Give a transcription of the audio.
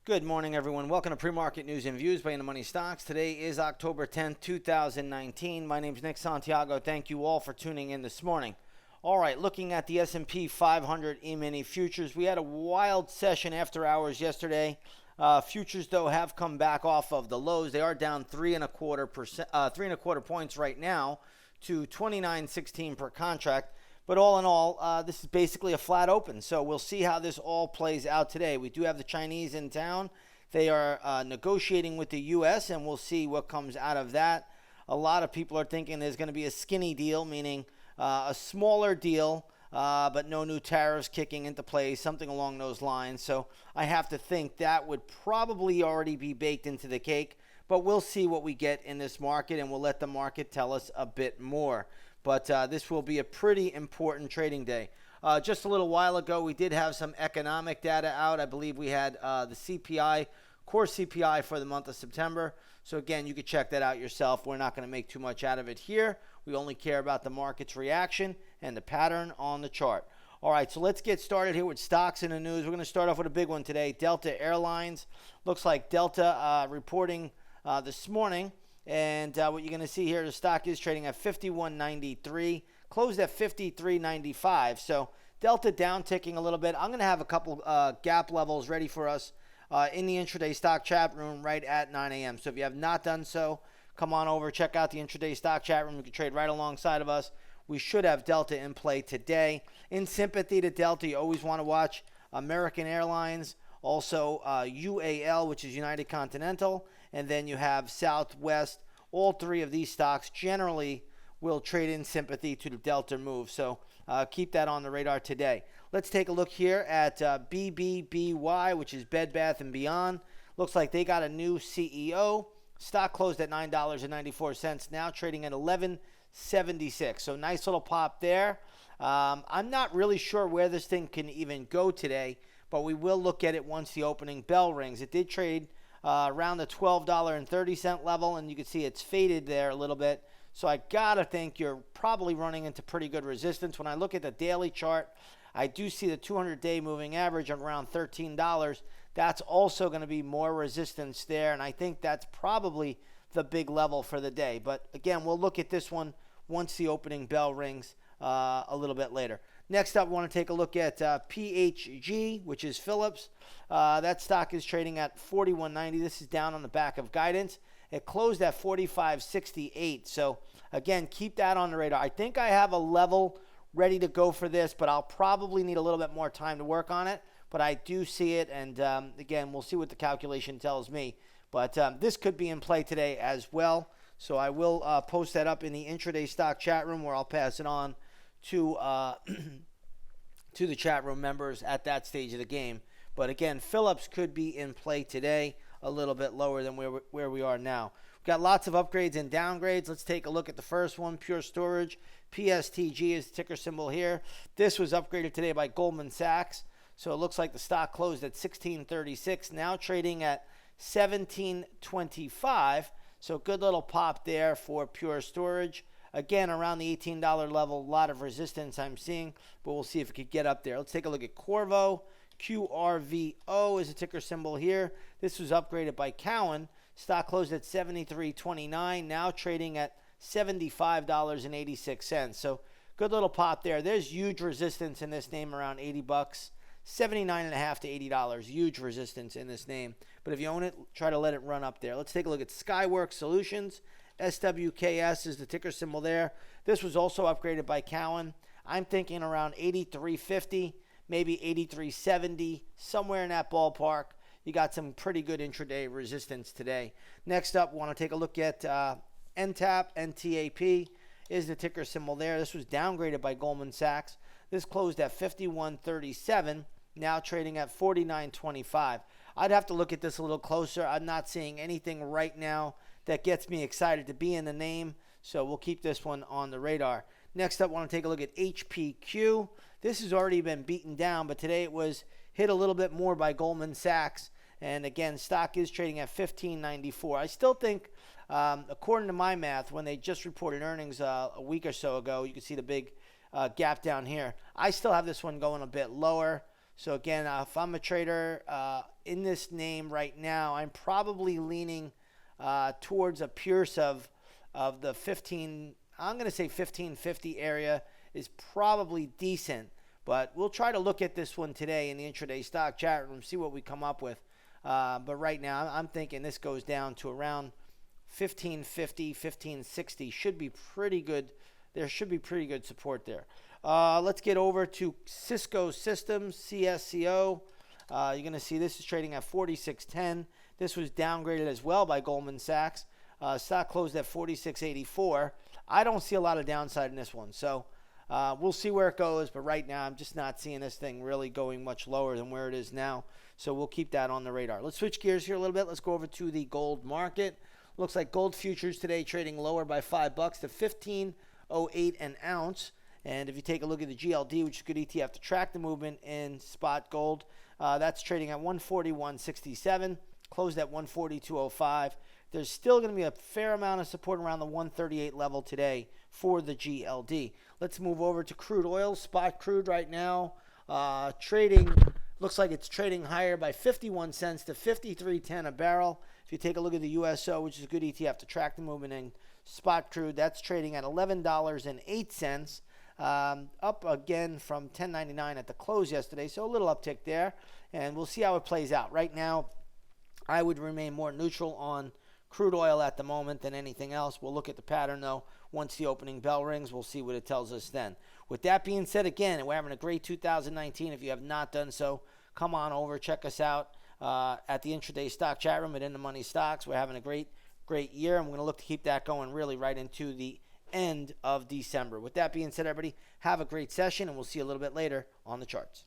Good morning, everyone. Welcome to Pre-Market News and Views by In the Money Stocks. Today is October 10th, 2019. My name is Nick Santiago. Thank you all for tuning in this morning. All right, looking at the S&P 500 E-mini futures, we had a wild session after hours yesterday. Futures, though, have come back off of the lows. They are down 3.25 points right now to 29.16 per contract. But all in all, this is basically a flat open. So we'll see how this all plays out today. We do have the Chinese in town. They are negotiating with the U.S., and we'll see what comes out of that. A lot of people are thinking there's going to be a skinny deal, meaning a smaller deal, but no new tariffs kicking into place, something along those lines. So I have to think that would probably already be baked into the cake. But we'll see what we get in this market, and we'll let the market tell us a bit more. But this will be a pretty important trading day. Just a little while ago, we did have some economic data out. I believe we had the CPI, core CPI for the month of September. So again, you could check that out yourself. We're not going to make too much out of it here. We only care about the market's reaction and the pattern on the chart. All right, so let's get started here with stocks in the news. We're going to start off with a big one today. Delta Airlines. Looks like Delta reporting this morning. And what you're going to see here, the stock is trading at 51.93, closed at 53.95. So Delta down ticking a little bit. I'm going to have a couple gap levels ready for us in the intraday stock chat room right at 9 a.m. So if you have not done so, come on over, check out the intraday stock chat room. You can trade right alongside of us. We should have Delta in play today. In sympathy to Delta, you always want to watch American Airlines, also UAL, which is United Continental, and then you have Southwest. All three of these stocks generally will trade in sympathy to the Delta move. So keep that on the radar today. Let's take a look here at BBBY, which is Bed Bath & Beyond. Looks like they got a new CEO. Stock closed at $9.94, now trading at $11.76. So nice little pop there. I'm not really sure where this thing can even go today, but we will look at it once the opening bell rings. It did trade around the $12.30 level, and you can see it's faded there a little bit. So I gotta think you're probably running into pretty good resistance. When I look at the daily chart, I do see the 200-day moving average of around $13. That's also going to be more resistance there, and I think that's probably the big level for the day. But again, we'll look at this one once the opening bell rings a little bit later. Next up, we want to take a look at PHG, which is Phillips. That stock is trading at $41.90. This is down on the back of guidance. It closed at $45.68. So, again, keep that on the radar. I think I have a level ready to go for this, but I'll probably need a little bit more time to work on it. But I do see it, and, again, we'll see what the calculation tells me. But this could be in play today as well. So I will post that up in the intraday stock chat room, where I'll pass it on to the chat room members at that stage of the game. But again, Phillips could be in play today, a little bit lower than where we are now. We've got lots of upgrades and downgrades. Let's take a look at the first one, Pure Storage. PSTG is the ticker symbol here. This was upgraded today by Goldman Sachs. So it looks like the stock closed at $16.36, now trading at $17.25. So good little pop there for Pure Storage. Again, around the $18 level, a lot of resistance I'm seeing, but we'll see if it could get up there. Let's take a look at CRVO. CRVO is a ticker symbol here. This was upgraded by Cowen. Stock closed at $73.29, now trading at $75.86. So good little pop there. There's huge resistance in this name around 80 bucks. $79.50 to $80, huge resistance in this name. But if you own it, try to let it run up there. Let's take a look at Skyworks Solutions. SWKS is the ticker symbol there. This was also upgraded by Cowen. I'm thinking around $83.50, maybe $83.70, somewhere in that ballpark. You got some pretty good intraday resistance today. Next up, we want to take a look at NTAP is the ticker symbol there. This was downgraded by Goldman Sachs. This closed at $51.37, now trading at $49.25. I'd have to look at this a little closer. I'm not seeing anything right now that gets me excited to be in the name, so we'll keep this one on the radar. Next up, I want to take a look at HPQ. This has already been beaten down, but today it was hit a little bit more by Goldman Sachs. And again, stock is trading at $15.94. I still think, according to my math, when they just reported earnings a week or so ago, you can see the big gap down here. I still have this one going a bit lower. So again, if I'm a trader in this name right now, I'm probably leaning towards a Pierce of the 15. I'm going to say 1550 area is probably decent, but we'll try to look at this one today in the intraday stock chat room, see what we come up with. But right now, I'm thinking this goes down to around 1550, 1560. Should be pretty good. There should be pretty good support there. Let's get over to Cisco Systems, CSCO. You're going to see this is trading at 46.10. This was downgraded as well by Goldman Sachs. Stock closed at 46.84. I don't see a lot of downside in this one. So we'll see where it goes. But right now, I'm just not seeing this thing really going much lower than where it is now. So we'll keep that on the radar. Let's switch gears here a little bit. Let's go over to the gold market. Looks like gold futures today trading lower by $5 to $15.08 an ounce. And if you take a look at the GLD, which is a good ETF to track the movement in spot gold, that's trading at 141.67, closed at 142.05. There's still going to be a fair amount of support around the 138 level today for the GLD. Let's move over to crude oil. Spot crude right now trading, looks like it's trading higher by 51 cents to 53.10 a barrel. If you take a look at the USO, which is a good ETF to track the movement in spot crude, that's trading at $11.08. Up again from $10.99 at the close yesterday, so a little uptick there, and we'll see how it plays out. Right now, I would remain more neutral on crude oil at the moment than anything else. We'll look at the pattern, though. Once the opening bell rings, we'll see what it tells us then. With that being said, again, we're having a great 2019. If you have not done so, come on over, check us out at the intraday stock chat room at In the Money Stocks. We're having a great year, and we're going to look to keep that going really right into the end of December. With that being said, everybody, have a great session, and we'll see you a little bit later on the charts.